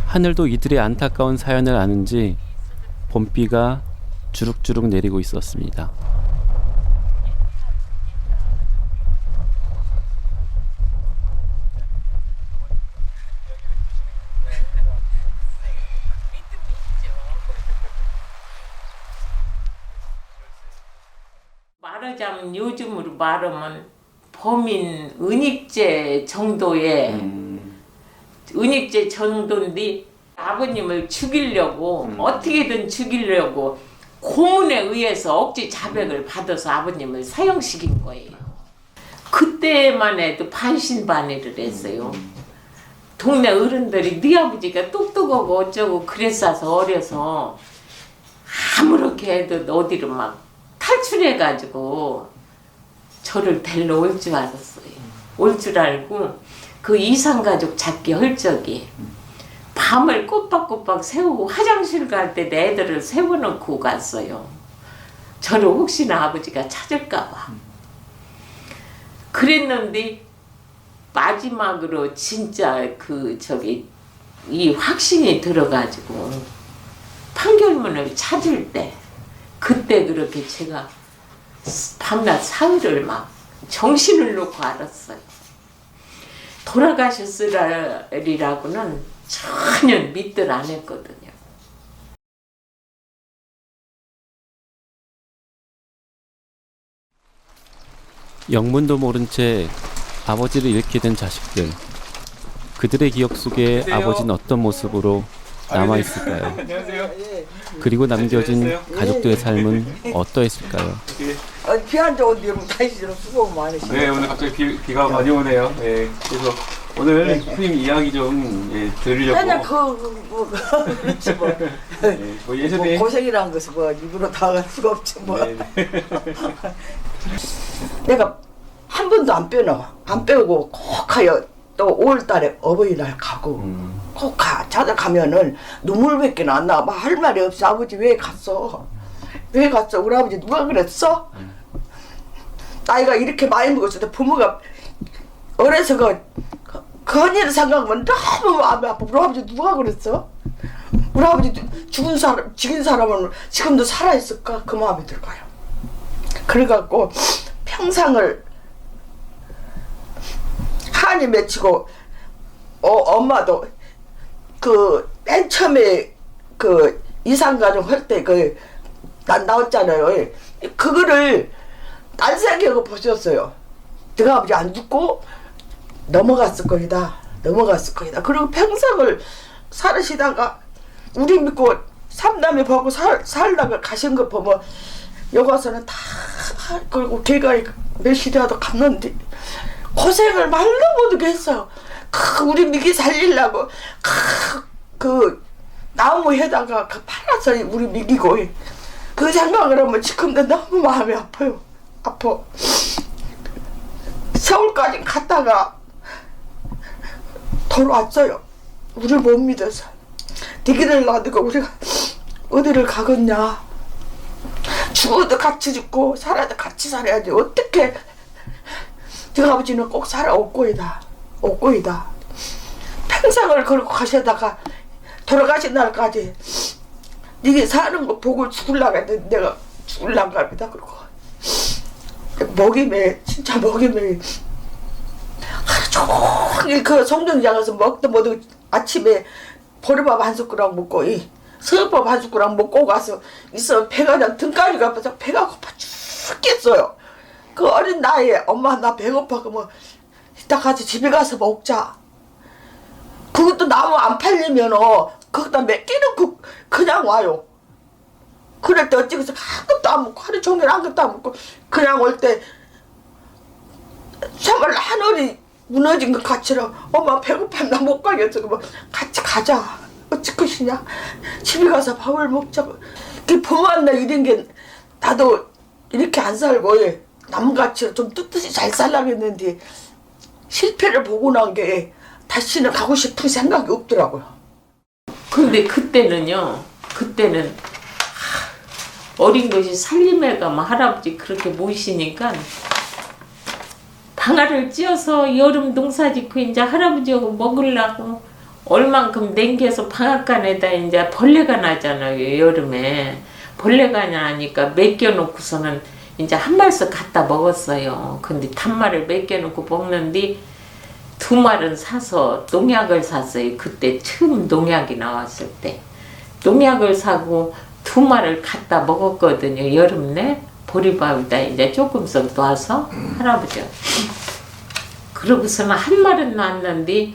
하늘도 이들의 안타까운 사연을 아는지 봄비가 주룩주룩 내리고 있었습니다. 말하자면 요즘으로 말하면 범인 은입죄 정도의 은입죄 정도인데 아버님을 죽이려고 어떻게든 죽이려고 고문에 의해서 억지 자백을 받아서 아버님을 사형시킨 거예요. 그때만 해도 반신반의를 했어요. 동네 어른들이 네 아버지가 똑똑하고 어쩌고 그랬어서 어려서 아무렇게 해도 어디로 막 탈출해가지고 저를 데리러 올 줄 알았어요. 올 줄 알고 그 이산가족 찾기 헐적이 밤을 꼬박꼬박 세우고 화장실 갈 때 내 애들을 세워놓고 갔어요. 저를 혹시나 아버지가 찾을까봐. 그랬는데 마지막으로 진짜 이 확신이 들어가지고 판결문을 찾을 때 그때 그렇게 제가 밤낮 사흘을 막 정신을 놓고 알았어요. 돌아가셨으리라고는 전혀 믿들 안 했거든요. 영문도 모른 채 아버지를 잃게 된 자식들. 그들의 기억 속에 안녕하세요. 아버지는 어떤 모습으로 남아있을까요? 안녕하세요. 그리고 남겨진 가족들의 삶은 어떠했을까요? 비 안 좋은데 다시는 수고 많으시네요. 네, 오늘 갑자기 비가 많이 오네요. 네, 그래서 오늘 선생님 이야기 좀 들으려고. 그냥 그렇지 뭐. 뭐 예전에 고생이란 것은 뭐 입으로 다 할 수가 없지 뭐. 네, 네. 내가 한 번도 안 빼놔. 안 빼고 꼭 가요. 또 5월달에 어버이날 가고 꼭 가. 찾아가면은 눈물밖에 안 나. 막 할 말이 없어. 아버지 왜 갔어? 왜 갔어? 우리 아버지 누가 그랬어? 나이가 이렇게 많이 먹었을 때 부모가 어려서 그 일을 생각하면 너무 마음이 아파. 우리 아버지 누가 그랬어? 우리 아버지 죽은 사람은 지금도 살아있을까? 그 마음이 들어요. 그래갖고 평상을 한이 맺히고 엄마도 맨 처음에 이산가족 할 때 난 나왔잖아요. 그거를 난생각하고 보셨어요. 내가 아버지 안 죽고 넘어갔을 거이다. 그리고 평생을 살으시다가 우리 믿고 삼남매 보고 살다가 가신 거 보면 여기 와서는 다 그리고 걔가 몇 시대라도 갔는데 고생을 말로 못하게 했어요. 우리 미기 살리려고 나무에다가 팔아서 우리 미기고 그 생각을 하면 지금도 너무 마음이 아파요. 아파. 서울까지 갔다가 돌아왔어요. 우리를 못 믿어서. 니기를 놔두고 우리가 어디를 가겠냐. 죽어도 같이 죽고 살아도 같이 살아야지. 어떻게 저 아버지는 꼭 살아 옥고이다. 평생을 그러고 가시다가 돌아가신 날까지 니게 사는 거 보고 죽을라고 했는데 내가 죽을란가 합니다. 그러고 먹임에 진짜 먹임에 하루 종일 그 송정장에서 먹도 뭐도 아침에 보리밥 한 숟가락 먹고 새우밥 한 숟가락 먹고 가서 있어 배가 그냥 등까지가 아파서 배가 고파 죽겠어요. 그 어린 나이에 엄마 나 배고파 그러면 이따 가서 집에 가서 먹자. 그것도 나무 안 팔리면 거기다 몇 개는 그냥 와요. 그럴 때 어찌 그래서 아무것도 안 먹고 하루 종일 아무것도 안 먹고 그냥 올 때 정말 하늘이 무너진 것 같이라 엄마 배고파 나 못 가겠어. 그러면 같이 가자. 어찌 것이냐. 집에 가서 밥을 먹자고. 그 부모 만나 이런 게 나도 이렇게 안 살고 남같이 좀 떳떳이 잘 살라고 했는데 실패를 보고 난 게 다시는 가고 싶은 생각이 없더라고요. 근데 그때는 어린 것이 살림에 가면 할아버지 그렇게 모시니까 방아를 찧어서 여름 농사 짓고 이제 할아버지하고 먹으려고 얼만큼 냉겨서 방앗간에다 이제 벌레가 나잖아요. 여름에 벌레가 나니까 맡겨놓고서는 이제 한 말씩 갖다 먹었어요. 근데 단말을 맡겨놓고 먹는데 2말은 사서 농약을 샀어요. 그때 처음 농약이 나왔을 때 농약을 사고 2말을 갖다 먹었거든요. 여름 내 보리밥에다 이제 조금씩 놔서 할아버지가 그러고서는 1말은 놨는데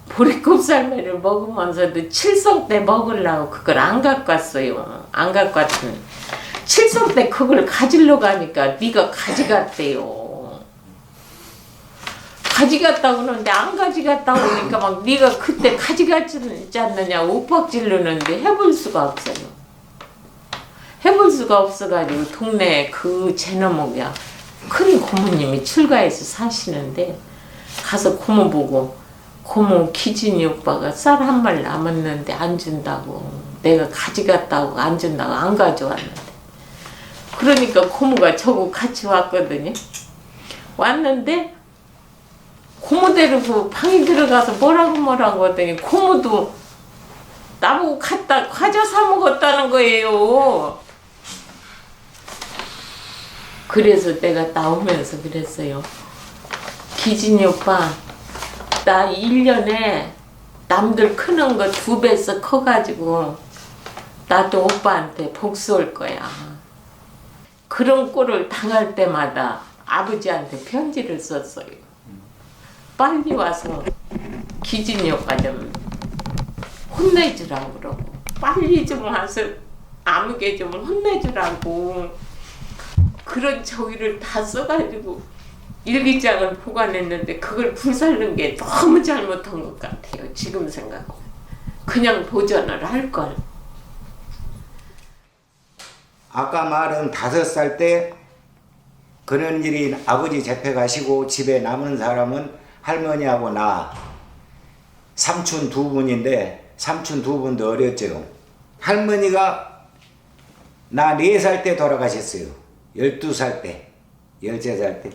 보리곱살매를 먹으면서도 칠성 때 먹으려고 그걸 안 갖고 왔어요. 안 갖고 왔더니 칠성 때 그걸 가지러 가니까 네가 가져갔대요. 가져갔다고 그러는데 안 가져갔다고 그러니까 막 네가 그때 가져갔지 않느냐 윽박질르는데 해볼 수가 없어요. 해볼 수가 없어가지고 동네에 그 제너목이야 큰 고모님이 출가해서 사시는데 가서 고모 보고 고모 기진이 오빠가 쌀 1말 남았는데 안 준다고 내가 가져갔다고 안 준다고 안 가져왔는데 그러니까 고모가 저하고 같이 왔거든요. 왔는데 고모 데리고 방에 들어가서 뭐라고 하더니 고모도 나보고 갔다 과자 사 먹었다는 거예요. 그래서 내가 나오면서 그랬어요. 기진이 오빠 나 1년에 남들 크는 거 2배씩 커가지고 나도 오빠한테 복수할 거야. 그런 꼴을 당할 때마다 아버지한테 편지를 썼어요. 빨리 와서 기진이 오빠 좀 혼내주라고 그러고 빨리 좀 와서 아무개 좀 혼내주라고 그런 저기를 다 써가지고 일기장을 보관했는데 그걸 불살른 게 너무 잘못한 것 같아요. 지금 생각하면 그냥 보전을 할걸. 아까 말은 5살 때 그런 일이 아버지 재패 가시고 집에 남은 사람은 할머니하고 나 삼촌 2분인데 삼촌 2분도 어렸죠. 할머니가 나 4살 때 돌아가셨어요. 12살 때 13살 때.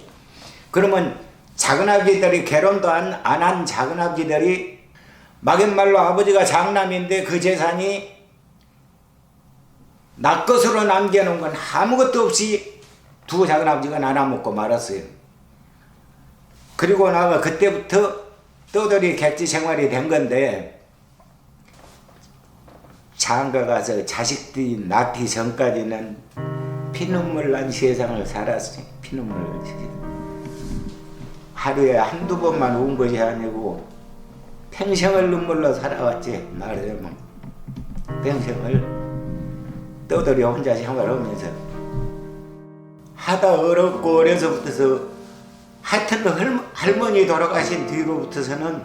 그러면 작은아버지들이 결혼도 안 한 작은아버지들이 막연말로 아버지가 장남인데 그 재산이 나 것으로 남겨놓은 건 아무것도 없이 2 작은아버지가 나눠먹고 말았어요. 그리고 나가 그때부터 떠돌이 객지 생활이 된 건데 장가 가서 자식들이 낳기 전까지는 피눈물 난 세상을 살았어요. 피눈물 하루에 1~2번만 온 것이 아니고 평생을 눈물로 살아왔지. 말하자면 평생을 떠돌이 혼자 생활하면서 하다 어렵고 어려서부터서 하여튼 할머니 돌아가신 뒤로부터서는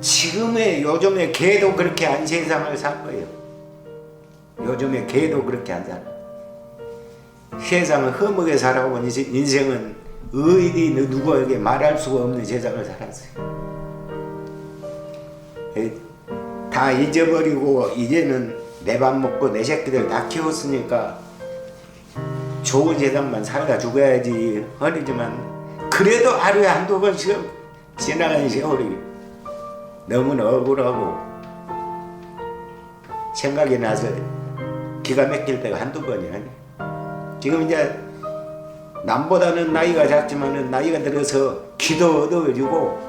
지금의 요즘에 걔도 그렇게 안 세상을 살 거예요. 요즘에 걔도 그렇게 안 살아. 세상을 허무하게 살아온 인생은 어디 누구에게 말할 수가 없는 세상을 살았어요. 다 잊어버리고 이제는 내 밥 먹고 내 새끼들 다 키웠으니까 좋은 세상만 살다 죽어야지 허리지만 그래도 하루에 1~2번씩 지나가는 세월이 너무나 억울하고 생각이 나서 기가 막힐 때가 한두 번이 아니야. 지금 이제 남보다는 나이가 작지만은 나이가 들어서 귀도 어두워지고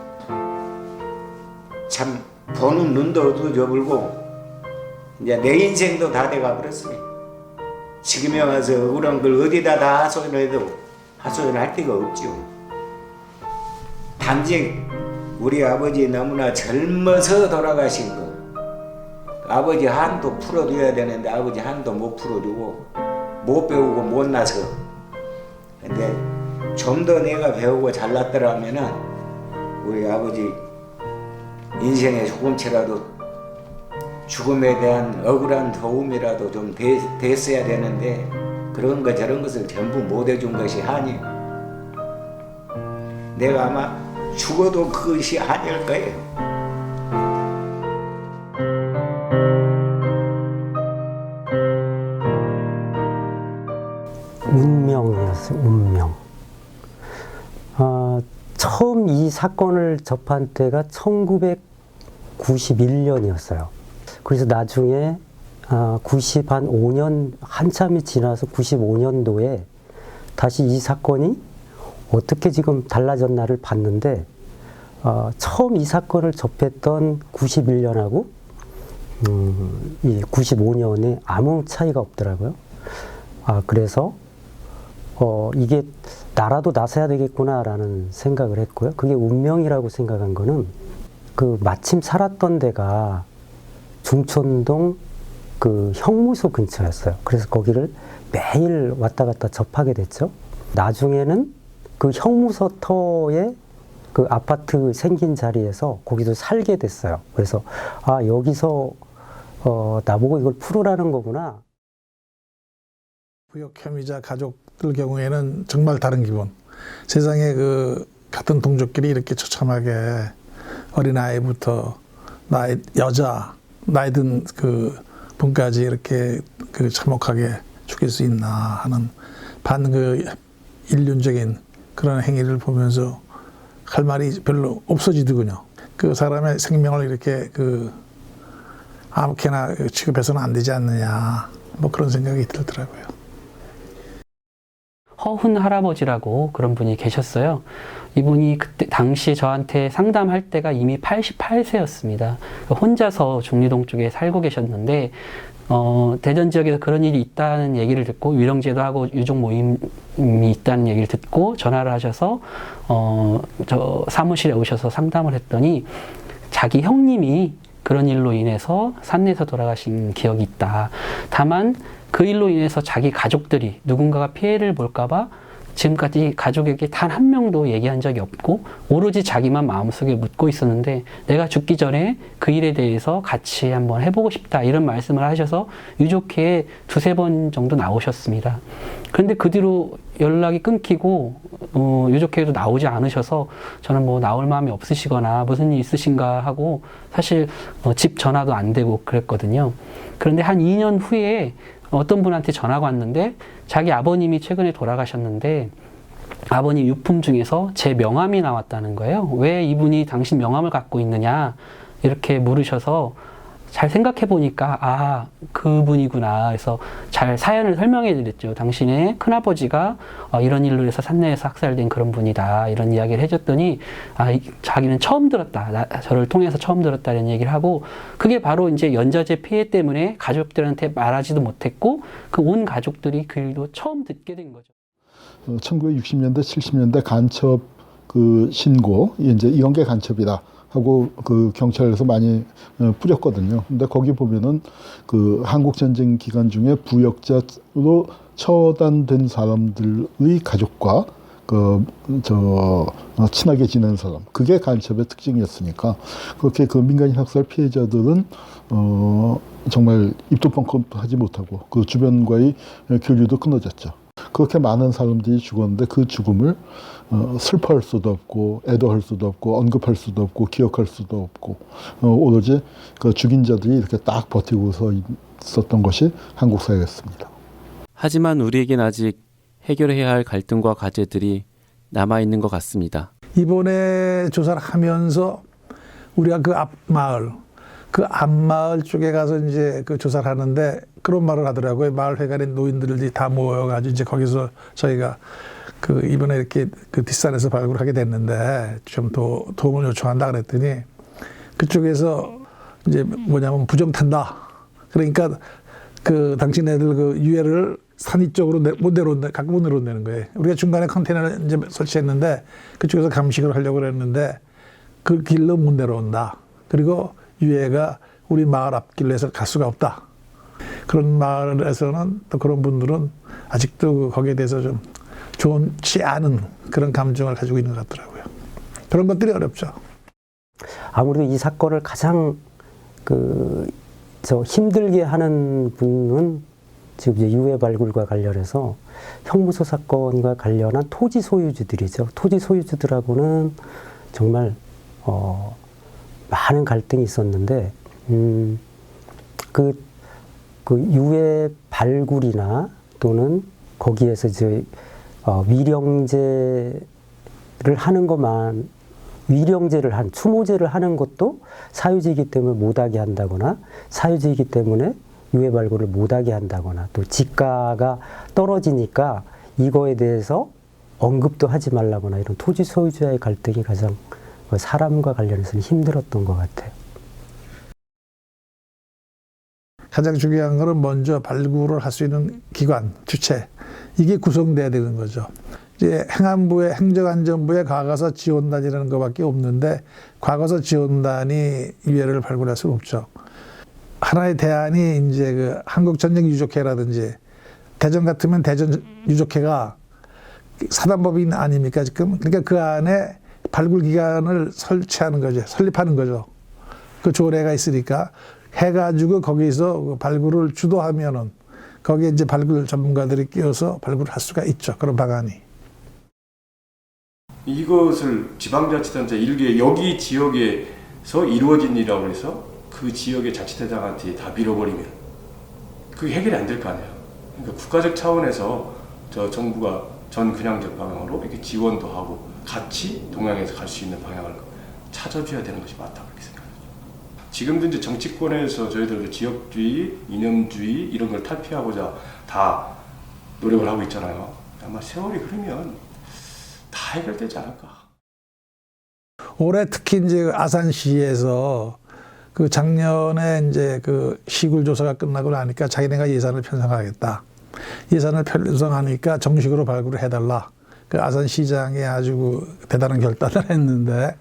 참 보는 눈도 어두워져버리고 이제 내 인생도 다 돼가 버렸으니 지금에 와서 그런 걸 어디다 다 하소연해도 하소연할 데가 없죠. 단지 우리 아버지 너무나 젊어서 돌아가신 거 아버지 한도 풀어줘야 되는데 아버지 한도 못 풀어주고 못 배우고 못 나서 근데 좀 더 내가 배우고 잘났더라면은 우리 아버지 인생에 조금치라도 죽음에 대한 억울한 도움이라도 좀 됐어야 되는데 그런 거 저런 것을 전부 못 해준 것이 한이에요. 내가 아마 죽어도 그것이 한일 거예요. 운명이었어요. 운명. 처음 이 사건을 접한 때가 1991년이었어요. 그래서 나중에 95년 한참이 지나서 95년도에 다시 이 사건이 어떻게 지금 달라졌나를 봤는데 처음 이 사건을 접했던 91년하고 이 95년에 아무 차이가 없더라고요. 그래서 이게 나라도 나서야 되겠구나라는 생각을 했고요. 그게 운명이라고 생각한 거는 그 마침 살았던 데가 중촌동 그 형무소 근처였어요. 그래서 거기를 매일 왔다 갔다 접하게 됐죠. 나중에는 그 형무소 터에 그 아파트 생긴 자리에서 거기도 살게 됐어요. 그래서 여기서 나보고 이걸 풀으라는 거구나. 부역 혐의자 가족들 경우에는 정말 다른 기분. 세상에 그 같은 동족끼리 이렇게 처참하게 어린아이부터 여자 나이 든 그 분까지 이렇게 그 참혹하게 죽일 수 있나 하는 그 인륜적인 그런 행위를 보면서 할 말이 별로 없어지더군요. 그 사람의 생명을 이렇게 그 아무렇게나 취급해서는 안 되지 않느냐 뭐 그런 생각이 들더라고요. 허훈 할아버지라고 그런 분이 계셨어요. 이분이 그때 당시 저한테 상담할 때가 이미 88세였습니다. 혼자서 중리동 쪽에 살고 계셨는데 대전 지역에서 그런 일이 있다는 얘기를 듣고 위령제도 하고 유족 모임이 있다는 얘기를 듣고 전화를 하셔서 저 사무실에 오셔서 상담을 했더니 자기 형님이 그런 일로 인해서 산내에서 돌아가신 기억이 있다. 다만 그 일로 인해서 자기 가족들이 누군가가 피해를 볼까봐 지금까지 가족에게 단 한 명도 얘기한 적이 없고 오로지 자기만 마음속에 묻고 있었는데 내가 죽기 전에 그 일에 대해서 같이 한번 해보고 싶다 이런 말씀을 하셔서 유족회에 2-3번 정도 나오셨습니다. 그런데 그 뒤로 연락이 끊기고 유족회에도 나오지 않으셔서 저는 뭐 나올 마음이 없으시거나 무슨 일 있으신가 하고 사실 집 전화도 안 되고 그랬거든요. 그런데 한 2년 후에 어떤 분한테 전화가 왔는데 자기 아버님이 최근에 돌아가셨는데 아버님 유품 중에서 제 명함이 나왔다는 거예요. 왜 이분이 당신 명함을 갖고 있느냐 이렇게 물으셔서 잘 생각해 보니까 그분이구나. 그래서 잘 사연을 설명해 드렸죠. 당신의 큰아버지가 이런 일로 해서 산내에서 학살된 그런 분이다. 이런 이야기를 해줬더니 자기는 처음 들었다. 저를 통해서 처음 들었다. 이런 얘기를 하고 그게 바로 이제 연좌제 피해 때문에 가족들한테 말하지도 못했고 그 온 가족들이 그 일도 처음 듣게 된 거죠. 1960년대, 70년대 간첩 그 신고, 이제 이런 게 간첩이다 하고 그 경찰에서 많이 뿌렸거든요. 근데 거기 보면은 그 한국 전쟁 기간 중에 부역자로 처단된 사람들의 가족과 친하게 지낸 사람, 그게 간첩의 특징이었으니까 그렇게 그 민간인 학살 피해자들은 정말 입도 뻥끗 하지 못하고 그 주변과의 교류도 끊어졌죠. 그렇게 많은 사람들이 죽었는데 그 죽음을 슬퍼할 수도 없고 애도할 수도 없고 언급할 수도 없고 기억할 수도 없고 오로지 그 죽인 자들이 이렇게 딱 버티고서 있었던 것이 한국 사회였습니다. 하지만 우리에겐 아직 해결해야 할 갈등과 과제들이 남아있는 것 같습니다. 이번에 조사를 하면서 우리가 그 앞 마을 그 앞마을 쪽에 가서 이제 그 조사를 하는데 그런 말을 하더라고요. 마을 회관에 노인들이 다 모여가지고 이제 거기서 저희가 그 이번에 이렇게 그 뒷산에서 발굴하게 됐는데 좀 도움을 요청한다 그랬더니 그쪽에서 이제 뭐냐면 부정탄다. 그러니까 그 당신네들 그 유해를 산 이쪽으로 갖고 못 내려온다는 거예요. 우리가 중간에 컨테이너를 이제 설치했는데 그쪽에서 감식을 하려고 그랬는데 그 길로 못 내려온다. 그리고 유해가 우리 마을 앞길에서 갈 수가 없다. 그런 마을에서는 또 그런 분들은 아직도 거기에 대해서 좀 좋지 않은 그런 감정을 가지고 있는 것 같더라고요. 그런 것들이 어렵죠. 아무래도 이 사건을 가장 힘들게 하는 분은 지금 이제 유해 발굴과 관련해서 형무소 사건과 관련한 토지 소유주들이죠. 토지 소유주들하고는 정말 많은 갈등이 있었는데 그 유해 발굴이나 또는 거기에서 이제 위령제를 하는 것만 추모제를 하는 것도 사유지이기 때문에 못하게 한다거나 사유지이기 때문에 유해 발굴을 못하게 한다거나 또 지가가 떨어지니까 이거에 대해서 언급도 하지 말라거나 이런 토지 소유주와의 갈등이 가장 사람과 관련해서는 힘들었던 것 같아요. 가장 중요한 것은 먼저 발굴을 할 수 있는 기관, 주체 이게 구성돼야 되는 거죠. 이제 행안부의 행정안전부의 과거사 지원단이라는 것밖에 없는데 과거사 지원단이 유해를 발굴할 수는 없죠. 하나의 대안이 이제 그 한국전쟁 유족회라든지 대전 같으면 대전 유족회가 사단법인 아닙니까 지금? 그러니까 그 안에 발굴 기관을 설치하는 거죠. 설립하는 거죠. 그 조례가 있으니까 해가지고 거기서 발굴을 주도하면은 거기에 이제 발굴 전문가들이 끼어서 발굴을 할 수가 있죠. 그런 방안이. 이것을 지방자치단체 일개 여기 지역에서 이루어진 일이라고 해서 그 지역의 자치대장한테 다 밀어버리면 그게 해결이 안 될 거 아니에요. 그러니까 국가적 차원에서 저 정부가 전근양적 방향으로 이렇게 지원도 하고 같이 동향에서 갈 수 있는 방향을 찾아줘야 되는 것이 맞다 그렇게 생각합니다. 지금도 이제 정치권에서 저희들 지역주의, 이념주의 이런 걸 탈피하고자 다 노력을 하고 있잖아요. 아마 세월이 흐르면 다 해결되지 않을까. 올해 특히 이제 아산시에서 그 작년에 이제 그 시굴 조사가 끝나고 나니까 자기네가 예산을 편성하겠다. 예산을 편성하니까 정식으로 발굴을 해달라. 그 아산시장이 아주 대단한 결단을 했는데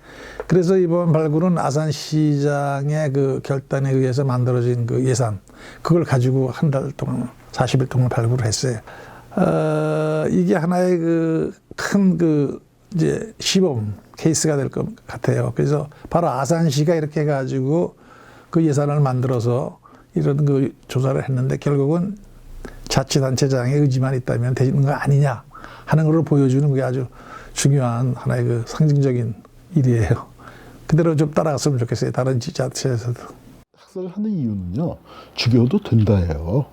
그래서 이번 발굴은 아산시장의 그 결단에 의해서 만들어진 그 예산 그걸 가지고 한 달 동안 40일 동안 발굴을 했어요. 이게 하나의 그 큰 그 이제 시범 케이스가 될 것 같아요. 그래서 바로 아산시가 이렇게 해가지고 그 예산을 만들어서 이런 그 조사를 했는데 결국은 자치단체장의 의지만 있다면 되는 거 아니냐 하는 걸 보여주는 게 아주 중요한 하나의 그 상징적인 일이에요. 그대로 좀 따라갔으면 좋겠어요. 다른 지자체에서도. 학살을 하는 이유는요. 죽여도 된다예요.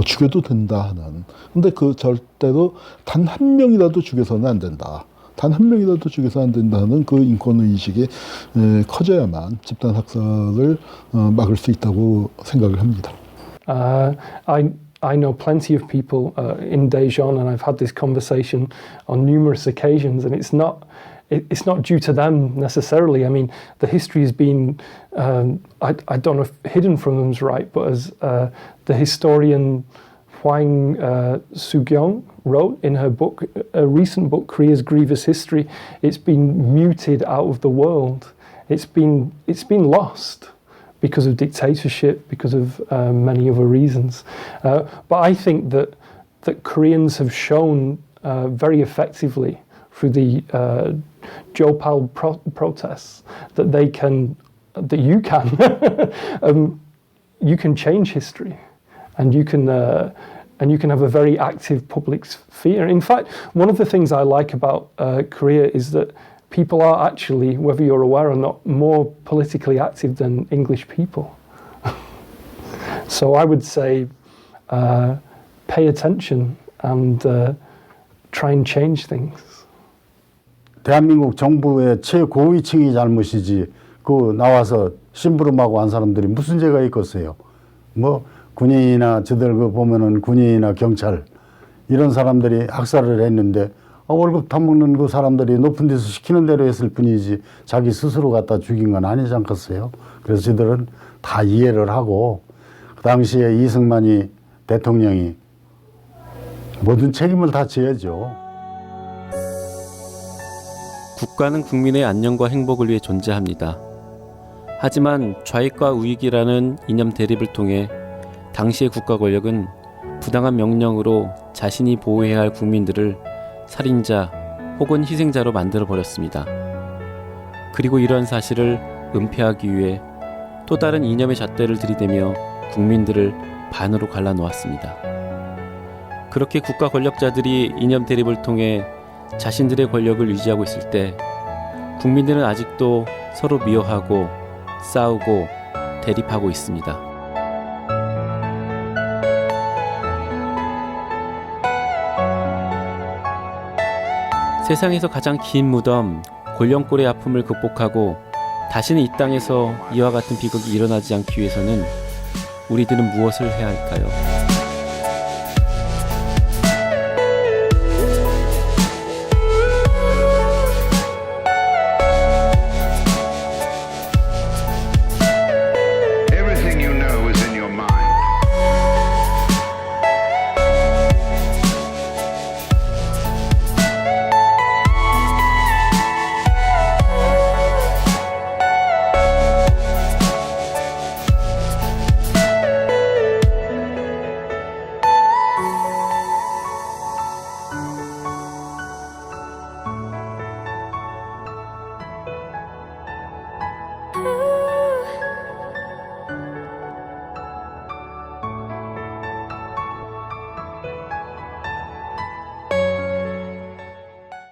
죽여도 된다 하는. 근데 그 절대로 단 한 명이라도 죽여서는 안 된다. 단 한 명이라도 죽여서 안 된다는 그 인권의식이 커져야만 집단 학살을 막을 수 있다고 생각을 합니다. I know plenty of people in Daejeon, and I've had this conversation on numerous occasions, and it's not due to them necessarily. I mean, the history has been, I don't know if hidden from them's right, but as the historian Hwang Soo-kyung wrote in her book, a recent book, Korea's Grievous History, it's been muted out of the world. It's been lost because of dictatorship, because of many other reasons. But I think that Koreans have shown very effectively through the Jopal protests that you can change history, and you can have a very active public sphere. In fact, one of the things I like about Korea is that people are actually, whether you're aware or not, more politically active than English people. So I would say pay attention and try and change things. 대한민국 정부의 최고위층이 잘못이지 그 나와서 심부름하고 한 사람들이 무슨 죄가 있겠어요? 뭐 군인이나 저들 그 보면은 군인이나 경찰 이런 사람들이 학살을 했는데 월급 타먹는 그 사람들이 높은 데서 시키는 대로 했을 뿐이지 자기 스스로 갖다 죽인 건 아니지 않겠어요? 그래서 저들은 다 이해를 하고 그 당시에 이승만이 대통령이 모든 책임을 다 져야죠. 국가는 국민의 안녕과 행복을 위해 존재합니다. 하지만 좌익과 우익이라는 이념 대립을 통해 당시의 국가 권력은 부당한 명령으로 자신이 보호해야 할 국민들을 살인자 혹은 희생자로 만들어 버렸습니다. 그리고 이런 사실을 은폐하기 위해 또 다른 이념의 잣대를 들이대며 국민들을 반으로 갈라놓았습니다. 그렇게 국가 권력자들이 이념 대립을 통해 자신들의 권력을 유지하고 있을 때 국민들은 아직도 서로 미워하고 싸우고 대립하고 있습니다. 세상에서 가장 긴 무덤, 골령골의 아픔을 극복하고 다시는 이 땅에서 이와 같은 비극이 일어나지 않기 위해서는 우리들은 무엇을 해야 할까요?